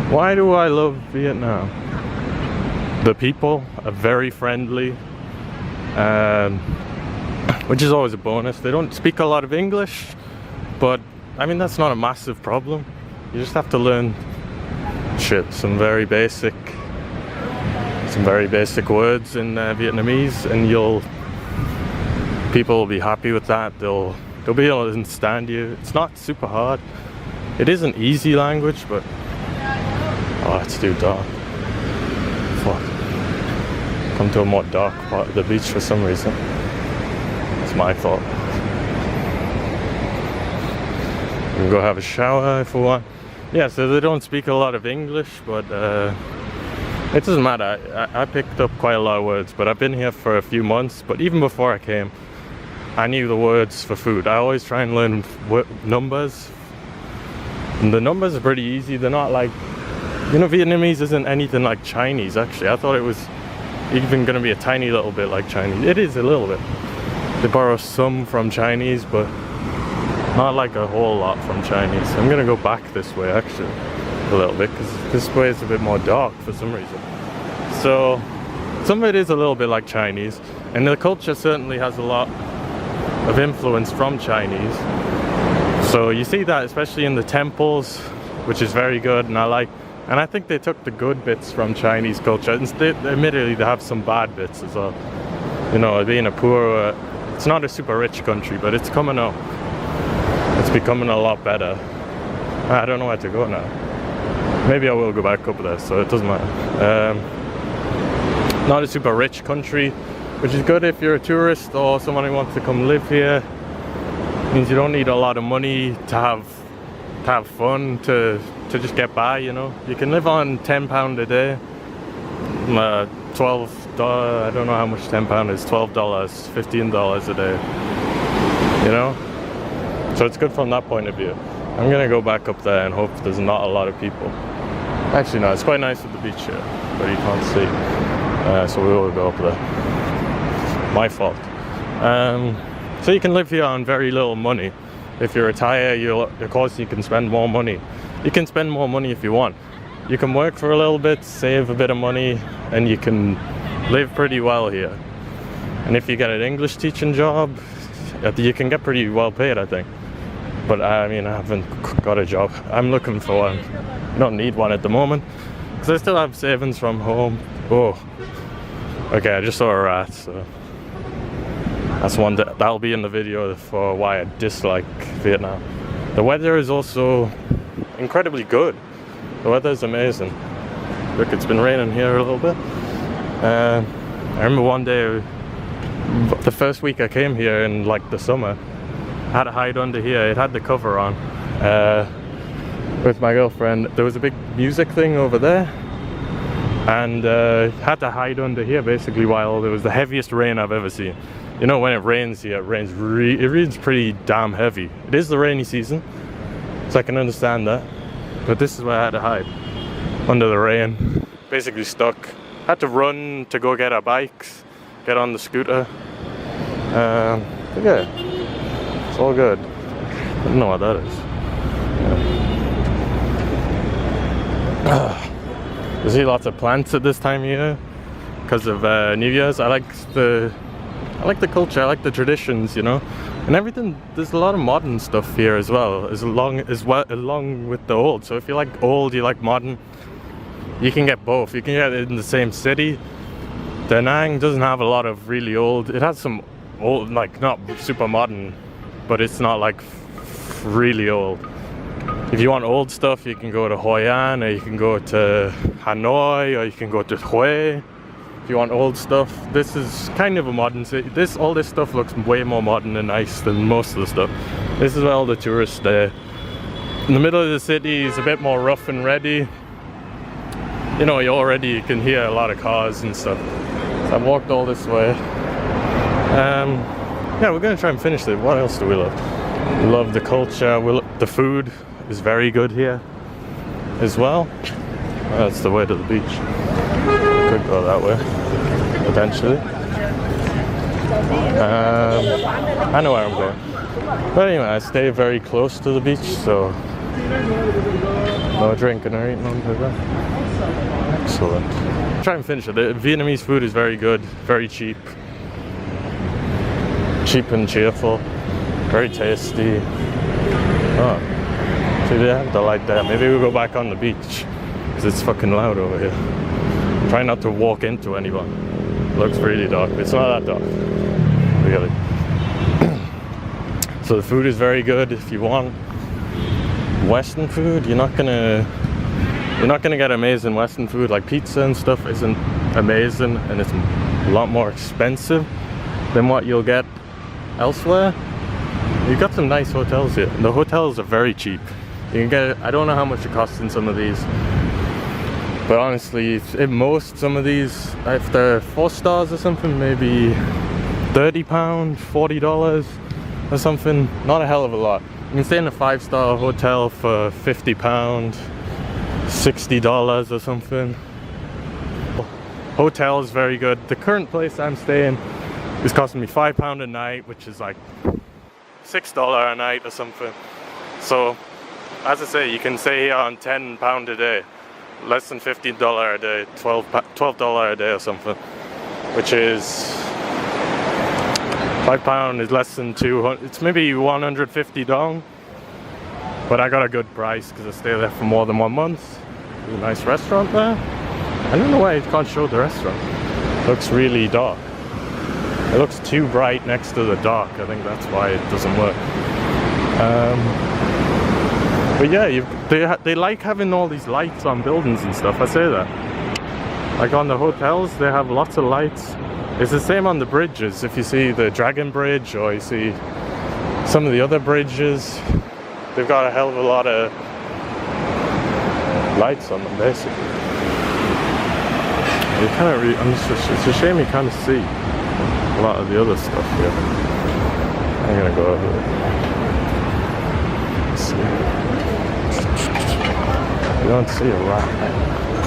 Why do I love Vietnam? The people are very friendly, which is always a bonus. They don't speak a lot of English, but I mean that's not a massive problem. You just have to learn some very basic words in Vietnamese, and people will be happy with that. They'll be able to understand you. It's not super hard. It is an easy language, but oh, it's too dark. Fuck. Come to a more dark part of the beach for some reason. It's my fault. We can go have a shower if we want. Yeah, so they don't speak a lot of English, but it doesn't matter. I picked up quite a lot of words, but I've been here for a few months. But even before I came, I knew the words for food. I always try and learn numbers. And the numbers are pretty easy. They're not like, you know, Vietnamese isn't anything like Chinese, actually. I thought it was even going to be a tiny little bit like Chinese. It is a little bit. They borrow some from Chinese, but not like a whole lot from Chinese. I'm going to go back this way, actually, a little bit, because this way is a bit more dark for some reason. So, some of it is a little bit like Chinese, and the culture certainly has a lot of influence from Chinese. So you see that especially in the temples, which is very good, and I think they took the good bits from Chinese culture. Admittedly, they have some bad bits as well. You know, being a poor, it's not a super rich country, but it's coming up. It's becoming a lot better. I don't know where to go now. Maybe I will go back up there, so it doesn't matter. Not a super rich country, which is good if you're a tourist or someone who wants to come live here. It means you don't need a lot of money to have fun, to just get by, you know. You can live on £10 a day, $12, I don't know how much £10 is, $12, $15 a day, you know. So it's good from that point of view. I'm gonna go back up there and hope there's not a lot of people. Actually no, it's quite nice at the beach here, but you can't see. So we will go up there. My fault. So you can live here on very little money. If you retire, of course you can spend more money. You can spend more money if you want. You can work for a little bit, save a bit of money, and you can live pretty well here. And if you get an English teaching job, you can get pretty well paid, I think. But I mean, I haven't got a job. I'm looking for one. I don't need one at the moment, because I still have savings from home. Oh, okay, I just saw a rat, so that's one that'll be in the video for why I dislike Vietnam. The weather is also incredibly good. The weather is amazing. Look, it's been raining here a little bit. I remember one day, the first week I came here in like the summer, I had to hide under here. It had the cover on with my girlfriend. There was a big music thing over there, and had to hide under here basically while there was the heaviest rain I've ever seen. You know, when it rains here, it rains pretty damn heavy. It is the rainy season, so I can understand that. But this is where I had to hide, under the rain, basically stuck. Had to run to go get our bikes, get on the scooter. But yeah, it's all good. I don't know what that is. Yeah. You see lots of plants at this time of year because of New Year's. I like the culture, I like the traditions, you know, and everything. There's a lot of modern stuff here as well, along with the old. So if you like old, you like modern, you can get both. You can get it in the same city. Da Nang doesn't have a lot of really old. It has some old, like not super modern, but it's not like really old. If you want old stuff, you can go to Hoi An, or you can go to Hanoi, or you can go to Hue. If you want old stuff, this is kind of a modern city. All this stuff looks way more modern and nice than most of the stuff. This is where all the tourists stay. In the middle of the city is a bit more rough and ready. You know, you can hear a lot of cars and stuff. So I've walked all this way. Yeah, we're gonna try and finish it. What else do we love? We love the culture. The food is very good here as well. That's the way to the beach. Could go that way eventually. I know where I'm going. But anyway, I stay very close to the beach, so No drinking or eating on the Excellent. Try and finish it. The Vietnamese food is very good, very cheap. Cheap and cheerful. Very tasty. Oh. See, they have the light there. Maybe we'll go back on the beach. Because it's fucking loud over here. Try not to walk into anyone. It looks really dark. It's not that dark. Really. So the food is very good. If you want Western food, you're not gonna get amazing Western food. Like pizza and stuff isn't amazing, and it's a lot more expensive than what you'll get elsewhere. You've got some nice hotels here. The hotels are very cheap. You can get, I don't know how much it costs in some of these, but honestly, at most some of these, if they're 4 stars or something, maybe £30, $40 or something. Not a hell of a lot. You can stay in a 5-star hotel for £50, $60 or something. Hotel is very good. The current place I'm staying is costing me £5 a night, which is like $6 a night or something. So, as I say, you can stay here on £10 a day, less than $15 a day, $12 a day or something, which is £5 is less than 200. It's maybe 150 dong, but I got a good price because I stay there for more than 1 month. There's a nice restaurant there. I don't know why it can't show the restaurant. It looks really dark. It looks too bright next to the dark. I think that's why it doesn't work. But yeah, they like having all these lights on buildings and stuff. I say that. Like on the hotels, they have lots of lights. It's the same on the bridges. If you see the Dragon Bridge or you see some of the other bridges, they've got a hell of a lot of lights on them, basically. You kind of it's a shame you can't see a lot of the other stuff here. I'm gonna go over there. Let's see. You don't see a lot.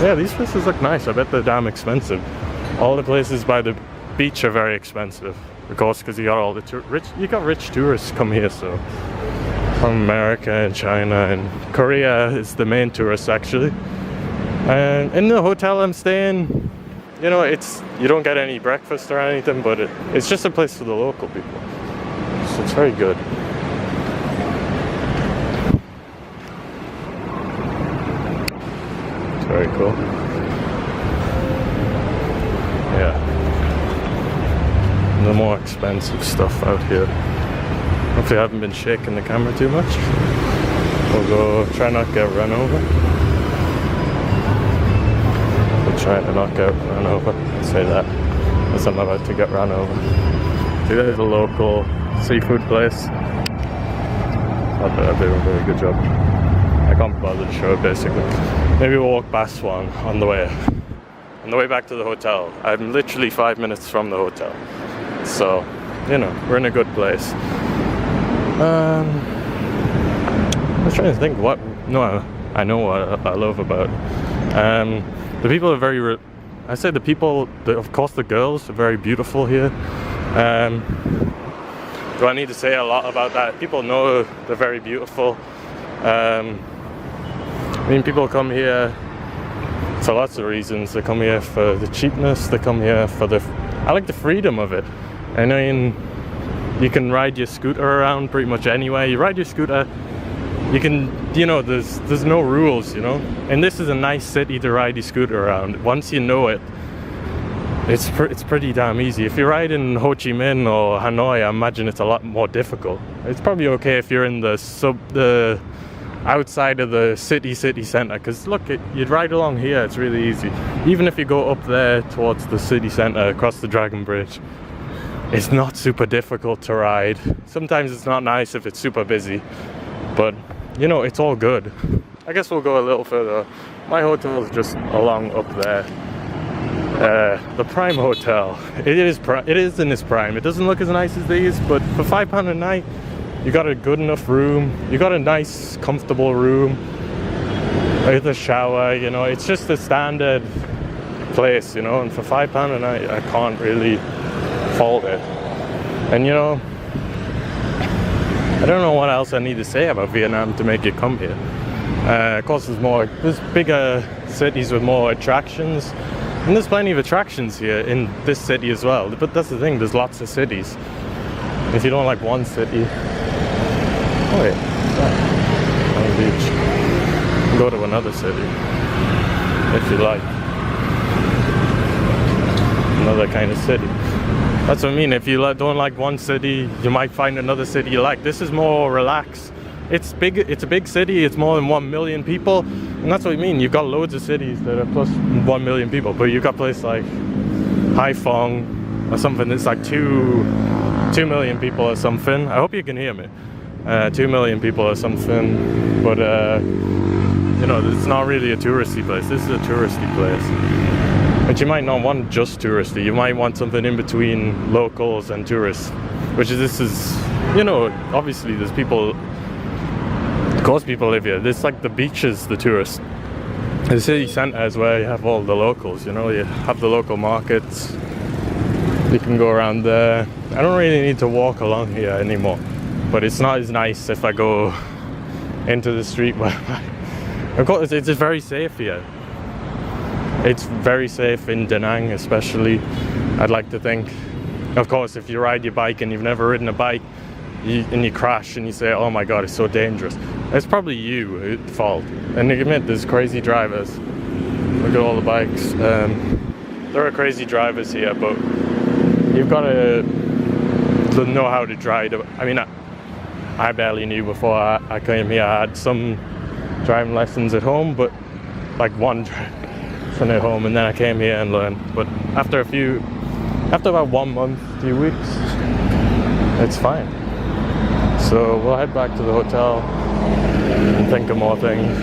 Yeah, these places look nice. I bet they're damn expensive. All the places by the beach are very expensive, of course, because you got all the rich tourists come here. So from America and China and Korea is the main tourists actually. And in the hotel I'm staying, you know, you don't get any breakfast or anything, but it's just a place for the local people. So it's very good. It's very cool. Yeah. The more expensive stuff out here. Hopefully I haven't been shaking the camera too much. We'll go try not get run over. We'll try to not get run over. I'll say that as I'm about to get run over. See, there's a local seafood place. I bet they're doing a very good job. I can't bother to show it basically. Maybe we'll walk past one on the way back to the hotel. I'm literally 5 minutes from the hotel. So, you know, we're in a good place. I was trying to think I know what I love about it. The people are very, I say the people, of course the girls are very beautiful here. Do I need to say a lot about that? People know they're very beautiful. I mean, people come here for lots of reasons. They come here for the cheapness, they come here for I like the freedom of it. I mean, you can ride your scooter around pretty much anywhere. You ride your scooter, you can, you know, there's no rules, you know. And this is a nice city to ride your scooter around. Once you know it, it's pretty damn easy. If you ride in Ho Chi Minh or Hanoi, I imagine it's a lot more difficult. It's probably okay if you're in the outside of the city center, because look, you'd ride along here, it's really easy. Even if you go up there towards the city center across the Dragon Bridge, it's not super difficult to ride. Sometimes it's not nice if it's super busy, but you know, it's all good. I guess we'll go a little further. My hotel is just along up there. The Prime Hotel, it is in its prime. It doesn't look as nice as these, but for £5 a night, you got a good enough room. You got a nice, comfortable room with a shower. You know, it's just a standard place. You know, and for £5 a night, I can't really fault it. And you know, I don't know what else I need to say about Vietnam to make you come here. Of course, there's bigger cities with more attractions, and there's plenty of attractions here in this city as well. But that's the thing, there's lots of cities. If you don't like one city, oh wait, on the beach, go to another city if you like. Another kind of city. That's what I mean. If you don't like one city, you might find another city you like. This is more relaxed. It's big. It's a big city. It's more than 1 million people, and that's what I mean. You've got loads of cities that are plus 1 million people, but you've got places like Haiphong or something that's like 2 million people or something. I hope you can hear me. 2 million people or something, but you know, it's not really a touristy place. This is a touristy place. But you might not want just touristy. You might want something in between locals and tourists. This is, you know, obviously there's people, of course people live here. There's like the beaches, the tourists. The city centre is where you have all the locals, you know, you have the local markets. You can go around there. I don't really need to walk along here anymore. But it's not as nice if I go into the street where of course it's very safe here. It's very safe in Da Nang especially, I'd like to think. Of course, if you ride your bike and you've never ridden a bike and you crash and you say, oh my god, it's so dangerous, it's probably you at fault. And admit, there's crazy drivers. Look at all the bikes. There are crazy drivers here, but you've got to know how to drive. I mean, I barely knew before I came here. I had some driving lessons at home, but like one lesson at home, and then I came here and learned. But after about 1 month, 2 weeks, it's fine. So we'll head back to the hotel and think of more things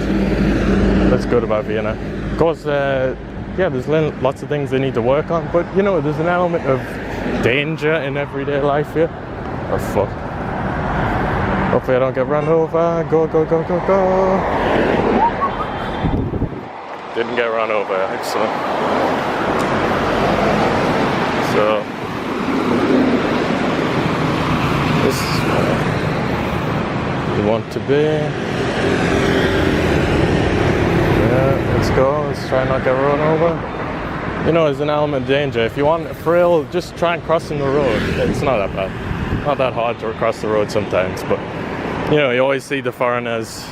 that's good about Vienna. Of course, yeah, there's lots of things they need to work on, but you know, there's an element of danger in everyday life here. Oh fuck. Hopefully I don't get run over. Go, go, go, go, go. Didn't get run over, excellent. So, this is where you want to be. Yeah, let's go. Let's try not get run over. You know, there's an element of danger. If you want a thrill, just try and crossing the road. It's not that bad. Not that hard to cross the road sometimes, but you know, you always see the foreigners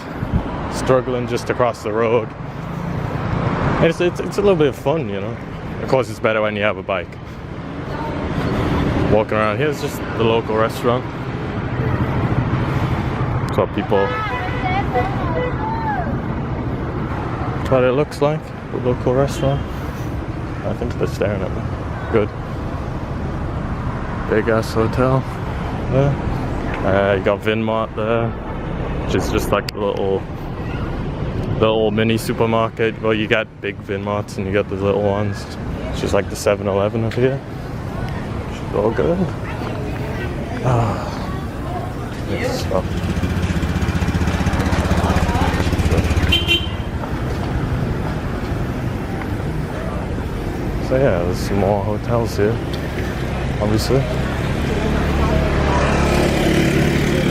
struggling just to cross the road. It's a little bit of fun, you know. Of course, it's better when you have a bike. Walking around here is just the local restaurant. That's what people. That's what it looks like. The local restaurant. I think they're staring at me. Good. Big ass hotel there. You got Vinmart there, which is just like a little mini supermarket. Well, you get big Vinmarts and you get the little ones. It's just like the 7-Eleven of here. It's all good. Yes, stuff. So yeah, there's some more hotels here, obviously.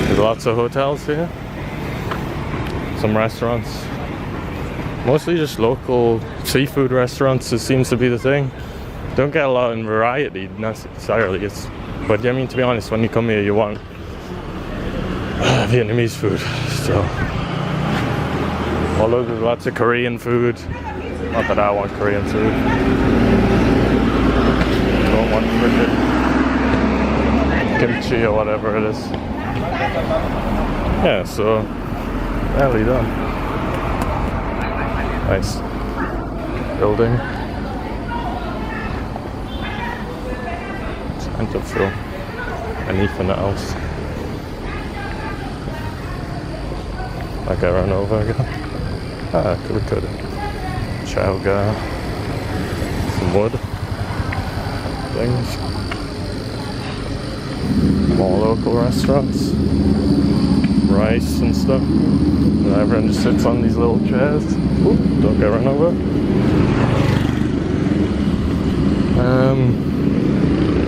There's lots of hotels here. Some restaurants. Mostly just local seafood restaurants. It seems to be the thing. Don't get a lot in variety necessarily. But I mean, to be honest, when you come here, you want Vietnamese food. So, although there's lots of Korean food. Not that I want Korean food. Don't want frickin' kimchi or whatever it is. Yeah, so nearly done. Nice building. Trying to film anything else. Like I ran over again. Could. Chowga. Some wood. Things. More local restaurants. Rice and stuff. And everyone just sits on these little chairs. Ooh, don't get run over.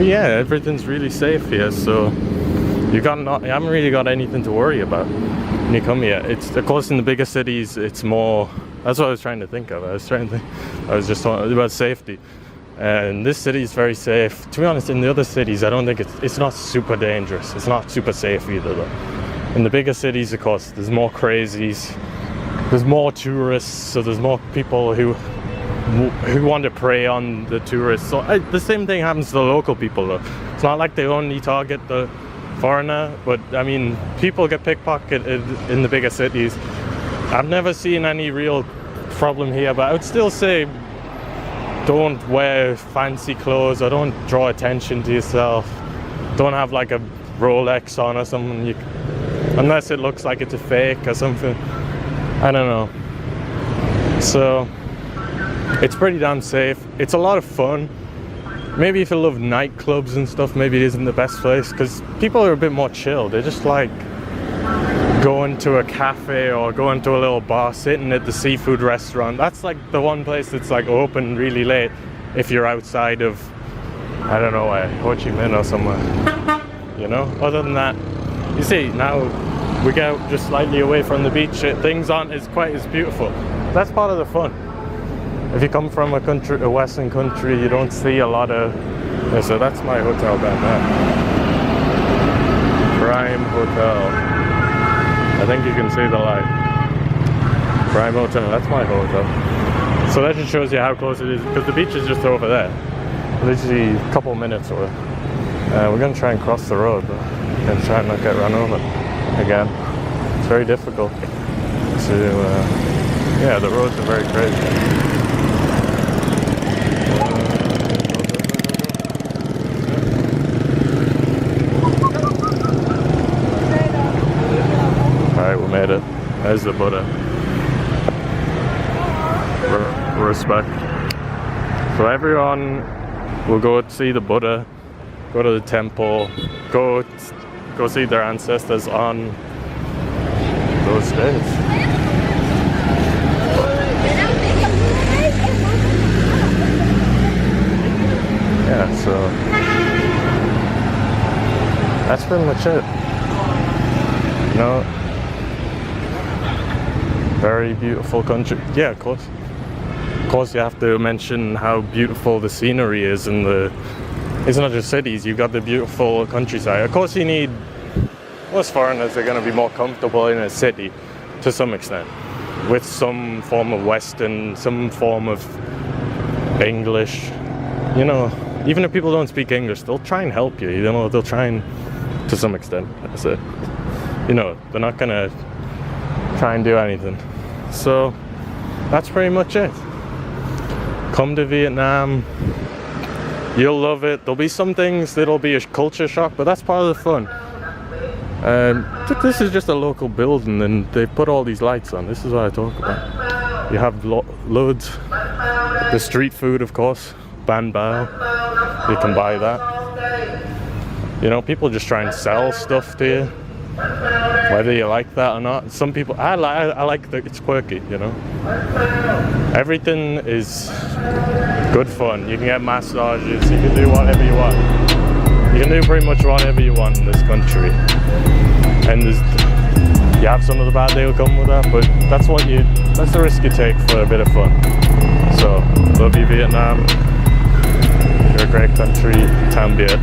Yeah, everything's really safe here, so you haven't really got anything to worry about. when you come here. It's, of course, in the bigger cities, it's more. That's what I was trying to think of. I was just talking about safety. And this city is very safe. To be honest, in the other cities, I don't think it's not super dangerous. It's not super safe either, though. In the bigger cities, of course, there's more crazies. There's more tourists, so there's more people who want to prey on the tourists. So the same thing happens to the local people, though. It's not like they only target the foreigner, but I mean, people get pickpocketed in the bigger cities. I've never seen any real problem here, but I would still say don't wear fancy clothes or don't draw attention to yourself. Don't have like a Rolex on or something, unless it looks like it's a fake or something. I don't know. So it's pretty damn safe. It's a lot of fun. Maybe if you love nightclubs and stuff, maybe it isn't the best place, because people are a bit more chill. They're just like going to a cafe or going to a little bar, sitting at the seafood restaurant. That's like the one place that's like open really late if you're outside of, I don't know where, Ho Chi Minh or somewhere, you know? Other than that, you see, now we get just slightly away from the beach, things aren't as quite as beautiful. That's part of the fun. If you come from a western country, you don't see a lot of, so that's my hotel down there. Prime Hotel. I think you can see the light. Prime Hotel, that's my hotel. So that just shows you how close it is, because the beach is just over there. Literally a couple minutes away. We're going to try and cross the road, but we're going to try and not get run over again. It's very difficult to, yeah, the roads are very crazy. Alright, we made it. There's the Buddha. Respect. So everyone will go see the Buddha, go to the temple, go see their ancestors on those days. Yeah, so that's pretty much it. You know, very beautiful country. Yeah, of course. Of course, you have to mention how beautiful the scenery is, and it's not just cities. You've got the beautiful countryside. Of course, you need. Most foreigners are going to be more comfortable in a city, to some extent, with some form of Western, some form of English. You know, even if people don't speak English, they'll try and help you. You know, they'll try and, to some extent. That's it. You know, they're not going to try and do anything. So that's pretty much it. Come to Vietnam, you'll love it. There'll be some things that'll be a culture shock, but that's part of the fun. This is just a local building, and they put all these lights on. This is what I talk about. You have loads. The street food, of course, ban bao. You can buy that. You know, people just try and sell stuff to you, whether you like that or not. Some people, I like that it's quirky, you know. Everything is good fun. You can get massages, you can do whatever you want. You can do pretty much whatever you want in this country. And you have some of the bad that will come with that, but that's the risk you take for a bit of fun. So, love you, Vietnam. You're a great country, Tam Viet.